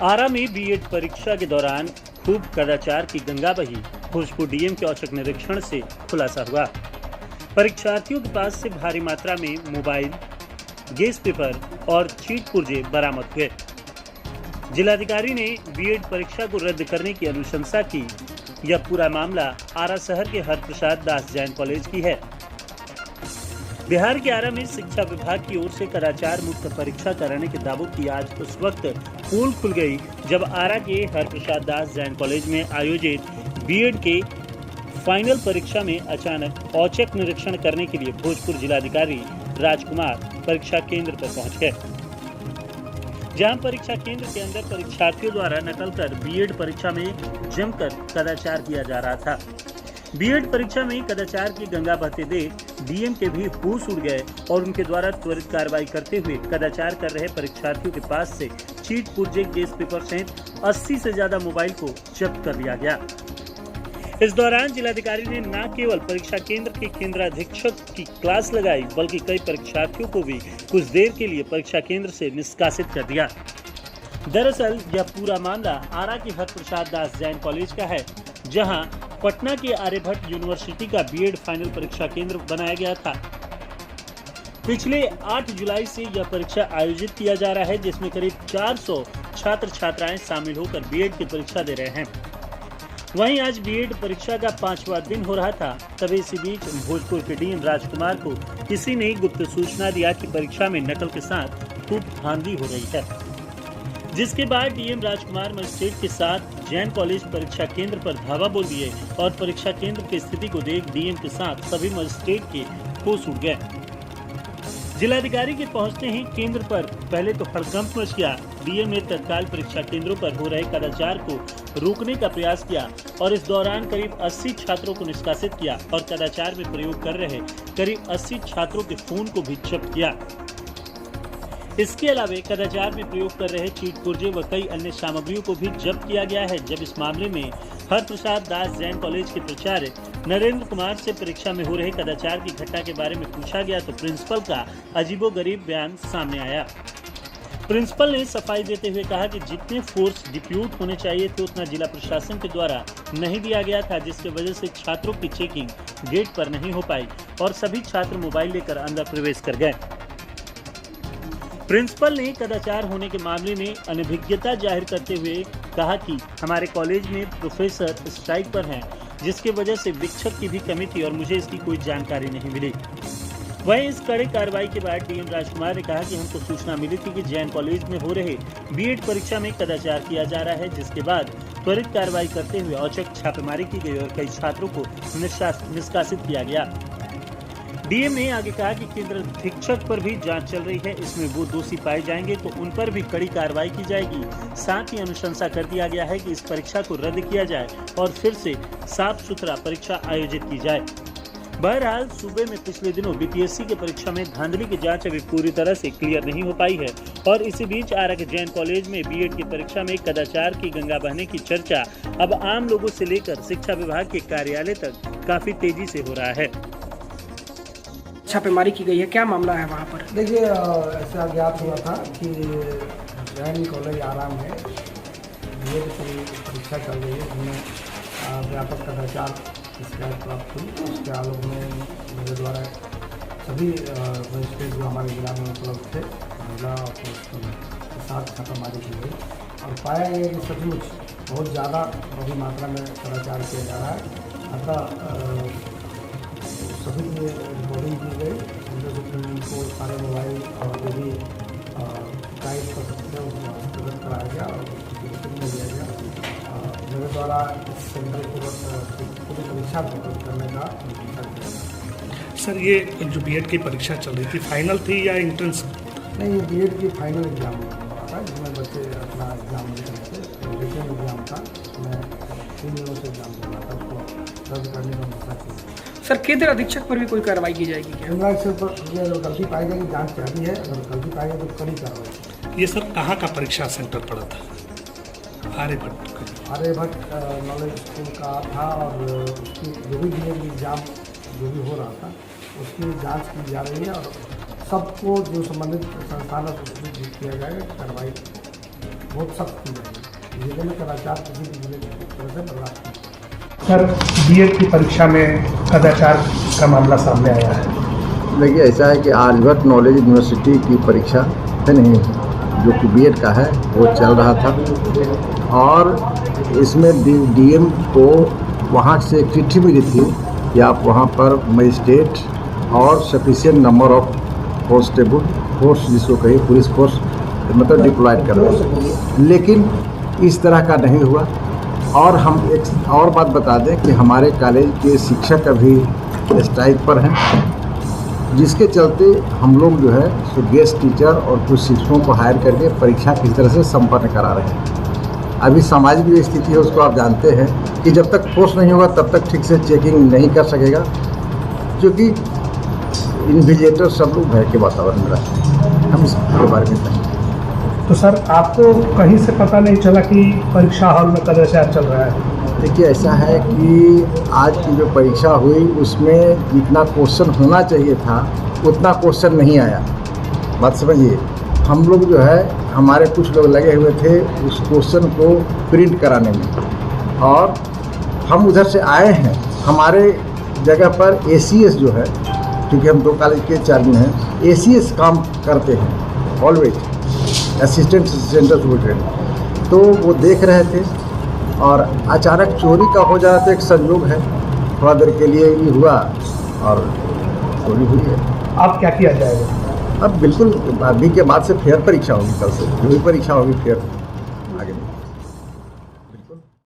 आरा में बीएड परीक्षा के दौरान खूब कदाचार की गंगा बही। भोजपुर डीएम के औचक निरीक्षण से खुलासा हुआ। परीक्षार्थियों के पास से भारी मात्रा में मोबाइल, गैस पेपर और चीट पुर्जे बरामद हुए। जिलाधिकारी ने बीएड परीक्षा को रद्द करने की अनुशंसा की। यह पूरा मामला आरा शहर के हरप्रसाद दास जैन कॉलेज की है। बिहार के आरा में शिक्षा विभाग की ओर से कदाचार मुक्त परीक्षा कराने के दावों की आज उस वक्त पोल खुल गई जब आरा के हरप्रसाद दास जैन कॉलेज में आयोजित बीएड के फाइनल परीक्षा में अचानक औचक निरीक्षण करने के लिए भोजपुर जिलाधिकारी राजकुमार परीक्षा केंद्र पर पहुंच गए, जहां परीक्षा केंद्र के अंदर परीक्षार्थियों द्वारा नकल कर बीएड परीक्षा में जमकर कदाचार किया जा रहा था। बीएड परीक्षा में कदाचार की गंगा बहते देख डीएम के भी होश उड़ गए और उनके द्वारा त्वरित कार्रवाई करते हुए कदाचार कर रहे परीक्षार्थियों के पास से चीट पुर्जे, गैस पेपर सहित 80 से ज्यादा मोबाइल को जब्त कर लिया गया। इस दौरान जिलाधिकारी ने न केवल परीक्षा केंद्र के केंद्राधीक्षक की क्लास लगाई, बल्कि कई परीक्षार्थियों को भी कुछ देर के लिए परीक्षा केंद्र से निष्कासित कर दिया। दरअसल यह पूरा मामला आरा के हरप्रसाद दास जैन कॉलेज का है, जहां पटना के आर्यभट्ट यूनिवर्सिटी का बीएड फाइनल परीक्षा केंद्र बनाया गया था। पिछले 8 जुलाई से यह परीक्षा आयोजित किया जा रहा है, जिसमें करीब 400 छात्र छात्राएं शामिल होकर बीएड की परीक्षा दे रहे हैं। वहीं आज बीएड परीक्षा का 5वां दिन हो रहा था। तभी इसी बीच भोजपुर के डीएम राजकुमार को किसी ने गुप्त सूचना दिया कि परीक्षा में नकल के साथ खूब धांधली हो रही है, जिसके बाद डीएम राजकुमार मजिस्ट्रेट के साथ जैन कॉलेज परीक्षा केंद्र पर धावा बोल दिए और परीक्षा केंद्र की स्थिति को देख डीएम के साथ सभी मजिस्ट्रेट के होश उड़ गए। जिलाधिकारी के पहुंचते ही केंद्र पर पहले तो हड़कंप मच गया। डीएम ने तत्काल परीक्षा केंद्रों पर हो रहे कदाचार को रोकने का प्रयास किया और इस दौरान करीब 80 छात्रों को निष्कासित किया और कदाचार में प्रयोग कर रहे करीब 80 छात्रों के फोन को भी जब्त किया। इसके अलावा कदाचार में प्रयोग कर रहे चीट पुर्जे व कई अन्य सामग्रियों को भी जब्त किया गया है। जब इस मामले में हरप्रसाद दास जैन कॉलेज के प्राचार्य नरेंद्र कुमार से परीक्षा में हो रहे कदाचार की घटना के बारे में पूछा गया तो प्रिंसिपल का अजीबोगरीब बयान सामने आया। प्रिंसिपल ने सफाई देते हुए कहा कि जितने फोर्स डिप्यूट होने चाहिए थे उतना जिला प्रशासन के द्वारा नहीं दिया गया था, जिसकी वजह से छात्रों की चेकिंग गेट पर नहीं हो पाई और सभी छात्र मोबाइल लेकर अंदर प्रवेश कर गए। प्रिंसिपल ने कदाचार होने के मामले में अनभिज्ञता जाहिर करते हुए कहा कि हमारे कॉलेज में प्रोफेसर स्ट्राइक पर हैं, जिसके वजह से विक्षक की भी कमी थी और मुझे इसकी कोई जानकारी नहीं मिली। वहीं इस कड़ी कार्रवाई के बाद डीएम राजकुमार ने कहा कि हमको सूचना मिली थी कि जैन कॉलेज में हो रहे बीएड परीक्षा में कदाचार किया जा रहा है, जिसके बाद त्वरित कार्रवाई करते हुए औचक छापेमारी की गई और कई छात्रों को निष्कासित किया गया। डीएम ने आगे कहा कि केंद्र अधीक्षक पर भी जांच चल रही है, इसमें वो दोषी पाए जाएंगे तो उन पर भी कड़ी कार्रवाई की जाएगी। साथ ही अनुशंसा कर दिया गया है कि इस परीक्षा को रद्द किया जाए और फिर से साफ सुथरा परीक्षा आयोजित की जाए। बहरहाल सूबे में पिछले दिनों बीपीएससी की परीक्षा में धांधली की जांच अभी पूरी तरह से क्लियर नहीं हो पाई है और इसी बीच आरा के जैन कॉलेज में बीएड की परीक्षा में कदाचार की गंगा बहने की चर्चा अब आम लोगों से लेकर शिक्षा विभाग के कार्यालय तक काफी तेजी से हो रहा है। छापेमारी की गई है, क्या मामला है वहाँ पर? देखिए, ऐसा ज्ञात हुआ था कि जैन कॉलेज आरा में बीएड की परीक्षा चल रही है, जिसमें व्यापक कदाचार की शिकायत प्राप्त हुई। उसके आलोक में मेरे द्वारा सभी मजिस्ट्रेट जो हमारे जिला में उपलब्ध थे, महिला और पुरुष के साथ छापामारी की गई और पाया गया कि सचमुच बहुत ज़्यादा बड़ी मात्रा में कदाचार किया जा रहा है। अतः सभी की रिकॉर्डिंग की गई, उनको सारे मोबाइल और जो भी गाइड कर सकते हैं उसको हस्तगत कराया गया और में दिया गया। मेरे द्वारा इस सेंटर को परीक्षा करने का सर, ये जो बीएड की परीक्षा चल रही थी फाइनल थी या एंट्रेंस? नहीं, बीएड की फाइनल एग्जाम हुआ था, जिसमें बच्चे अपना एग्जाम दे रहे थे। रिटन एग्जाम था, मैं 3 दिनों से एग्जाम दे रहा था, उसको रद्द करने का मसला किया। सर, केंद्र अधीक्षक पर भी कोई कार्रवाई की जाएगी क्या? केंद्र अधीक्षक पर अगर गलती पाई जाएगी, जांच जारी है, अगर गलती पाई जाए तो कड़ी कार्रवाई। ये सर कहाँ का परीक्षा सेंटर पड़ा था? आर्यभट्ट नॉलेज स्कूल का था और उसकी जो भी बीएड एग्जाम जो भी हो रहा था उसकी जांच की जा रही है और सबको जो संबंधित संस्थानों को सूचित किया जाएगा, कार्रवाई बहुत सख्त की जाएगी। जिले में कदाचार किसी भी जिले की तरह से बर्दाश्त नहीं। सर बीएड की परीक्षा में कदाचार का मामला सामने आया है। देखिए ऐसा है कि आर्यभट्ट नॉलेज यूनिवर्सिटी की परीक्षा है नहीं, जो कि बीएड का है, वो चल रहा था और इसमें डीएम को वहाँ से एक चिट्ठी मिली थी कि आप वहाँ पर मजिस्ट्रेट और sufficient number of constable force, जिसको कहिए पुलिस फोर्स, मतलब डिप्लॉयड कर रहे हैं, लेकिन इस तरह का नहीं हुआ। और हम एक और बात बता दें कि हमारे कॉलेज के शिक्षक अभी स्ट्राइक पर हैं, जिसके चलते हम लोग जो है सो गेस्ट टीचर और कुछ शिक्षकों को हायर करके परीक्षा किस तरह से संपन्न करा रहे हैं। अभी सामाजिक जो स्थिति है उसको आप जानते हैं कि जब तक फोर्स नहीं होगा तब तक ठीक से चेकिंग नहीं कर सकेगा, क्योंकि इन्विजिलेटर सब लोग भय के वातावरण में रहते हैं। हम इसके बारे में नहीं। तो सर आपको कहीं से पता नहीं चला कि परीक्षा हॉल में कदाचार चल रहा है? देखिए ऐसा है कि आज की जो परीक्षा हुई उसमें जितना क्वेश्चन होना चाहिए था उतना क्वेश्चन नहीं आया। बात समझिए, हम लोग जो है हमारे कुछ लोग लगे हुए थे उस क्वेश्चन को प्रिंट कराने में, और हम उधर से आए हैं। हमारे जगह पर एसीएस जो है, क्योंकि हम 2 कॉलेज के चार्ज में हैं, एसीएस काम करते हैं ऑलवेज, असिस्टेंट सेंटर सुपरिटेंडेंट, तो वो देख रहे थे और अचानक चोरी का हो जाना तो एक संयोग है, थोड़ा देर के लिए ही हुआ और चोरी हुई है। अब क्या किया जाएगा? अब बिल्कुल अभी के बाद से फेयर परीक्षा होगी, कल से जो भी परीक्षा होगी फेयर